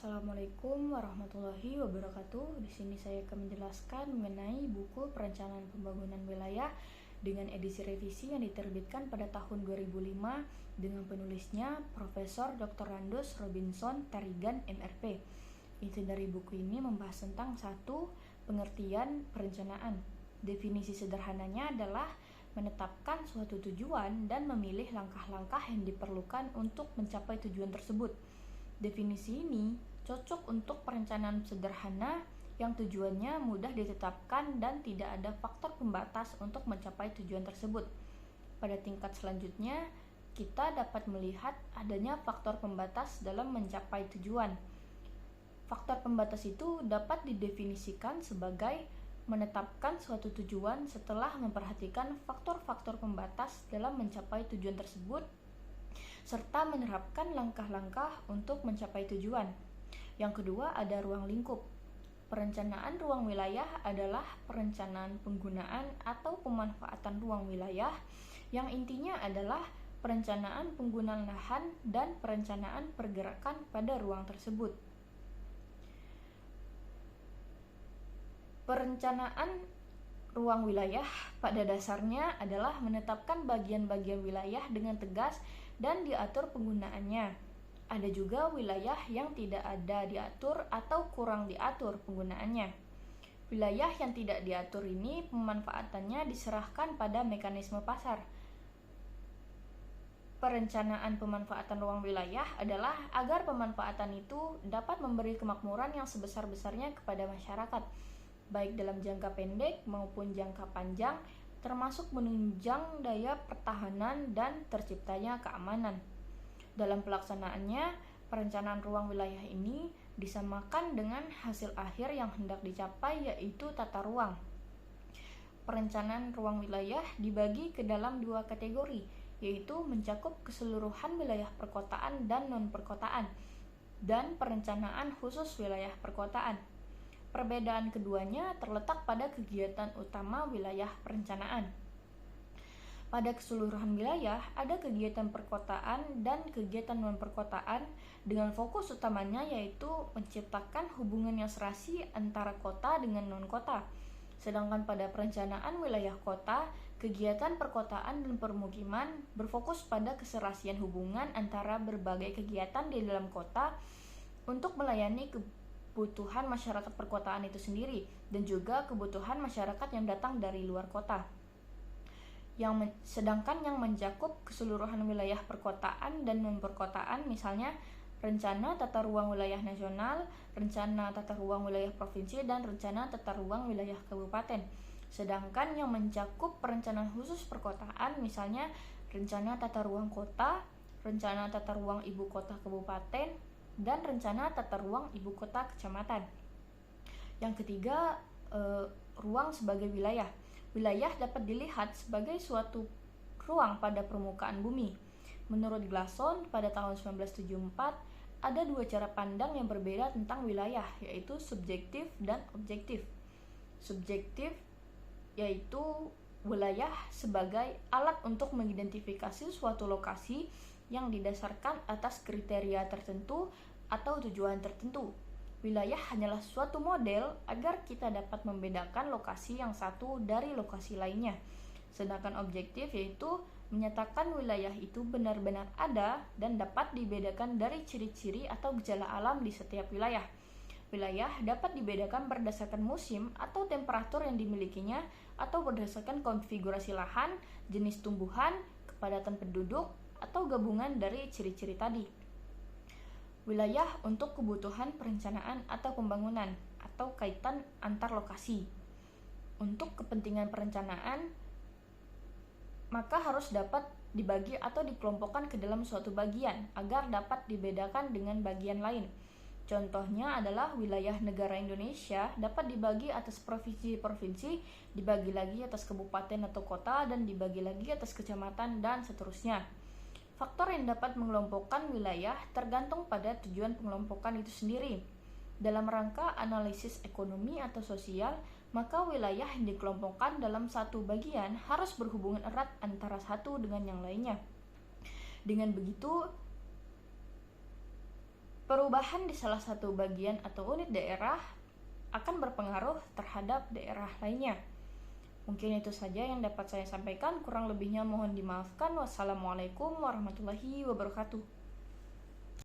Assalamualaikum warahmatullahi wabarakatuh. Di sini saya akan menjelaskan mengenai buku Perencanaan Pembangunan Wilayah dengan edisi revisi yang diterbitkan pada tahun 2005 dengan penulisnya Profesor Dr. Randus Robinson Tarigan MRP. Inti dari buku ini membahas tentang satu, pengertian perencanaan. Definisi sederhananya adalah menetapkan suatu tujuan dan memilih langkah-langkah yang diperlukan untuk mencapai tujuan tersebut. Definisi ini cocok untuk perencanaan sederhana yang tujuannya mudah ditetapkan dan tidak ada faktor pembatas untuk mencapai tujuan tersebut. Pada tingkat selanjutnya, kita dapat melihat adanya faktor pembatas dalam mencapai tujuan. Faktor pembatas itu dapat didefinisikan sebagai menetapkan suatu tujuan setelah memperhatikan faktor-faktor pembatas dalam mencapai tujuan tersebut serta menerapkan langkah-langkah untuk mencapai tujuan. Yang kedua ada ruang lingkup. Perencanaan ruang wilayah adalah perencanaan penggunaan atau pemanfaatan ruang wilayah yang intinya adalah perencanaan penggunaan lahan dan perencanaan pergerakan pada ruang tersebut. Perencanaan ruang wilayah pada dasarnya adalah menetapkan bagian-bagian wilayah dengan tegas dan diatur penggunaannya. Ada juga wilayah yang tidak ada diatur atau kurang diatur penggunaannya. Wilayah yang tidak diatur ini pemanfaatannya diserahkan pada mekanisme pasar. Perencanaan pemanfaatan ruang wilayah adalah agar pemanfaatan itu dapat memberi kemakmuran yang sebesar-besarnya kepada masyarakat, baik dalam jangka pendek maupun jangka panjang, termasuk menunjang daya pertahanan dan terciptanya keamanan. Dalam pelaksanaannya, perencanaan ruang wilayah ini disamakan dengan hasil akhir yang hendak dicapai, yaitu tata ruang. Perencanaan ruang wilayah dibagi ke dalam dua kategori, yaitu mencakup keseluruhan wilayah perkotaan dan non-perkotaan, dan perencanaan khusus wilayah perkotaan. Perbedaan keduanya terletak pada kegiatan utama wilayah perencanaan. Pada keseluruhan wilayah, ada kegiatan perkotaan dan kegiatan non-perkotaan dengan fokus utamanya yaitu menciptakan hubungan yang serasi antara kota dengan non-kota. Sedangkan pada perencanaan wilayah kota, kegiatan perkotaan dan permukiman berfokus pada keserasian hubungan antara berbagai kegiatan di dalam kota untuk melayani kebutuhan masyarakat perkotaan itu sendiri dan juga kebutuhan masyarakat yang datang dari luar kota. Sedangkan yang mencakup keseluruhan wilayah perkotaan dan non-perkotaan misalnya rencana tata ruang wilayah nasional, rencana tata ruang wilayah provinsi, dan rencana tata ruang wilayah kabupaten. Sedangkan yang mencakup perencanaan khusus perkotaan misalnya rencana tata ruang kota, rencana tata ruang ibu kota kabupaten, dan rencana tata ruang ibu kota kecamatan. Yang ketiga, ruang sebagai wilayah. Wilayah dapat dilihat sebagai suatu ruang pada permukaan bumi. Menurut Glasson pada tahun 1974, ada dua cara pandang yang berbeda tentang wilayah, yaitu subjektif dan objektif. Subjektif yaitu wilayah sebagai alat untuk mengidentifikasi suatu lokasi yang didasarkan atas kriteria tertentu atau tujuan tertentu. Wilayah hanyalah suatu model agar kita dapat membedakan lokasi yang satu dari lokasi lainnya. Sedangkan objektif yaitu menyatakan wilayah itu benar-benar ada dan dapat dibedakan dari ciri-ciri atau gejala alam di setiap wilayah. Wilayah dapat dibedakan berdasarkan musim atau temperatur yang dimilikinya atau berdasarkan konfigurasi lahan, jenis tumbuhan, kepadatan penduduk, atau gabungan dari ciri-ciri tadi. Wilayah untuk kebutuhan perencanaan atau pembangunan atau kaitan antar lokasi. Untuk kepentingan perencanaan, maka harus dapat dibagi atau dikelompokkan ke dalam suatu bagian agar dapat dibedakan dengan bagian lain. Contohnya adalah wilayah negara Indonesia dapat dibagi atas provinsi-provinsi, dibagi lagi atas kabupaten atau kota, dan dibagi lagi atas kecamatan, dan seterusnya. Faktor yang dapat mengelompokkan wilayah tergantung pada tujuan pengelompokan itu sendiri. Dalam rangka analisis ekonomi atau sosial, maka wilayah yang dikelompokkan dalam satu bagian harus berhubungan erat antara satu dengan yang lainnya. Dengan begitu, perubahan di salah satu bagian atau unit daerah akan berpengaruh terhadap daerah lainnya. Mungkin itu saja yang dapat saya sampaikan, kurang lebihnya mohon dimaafkan. Wassalamualaikum warahmatullahi wabarakatuh.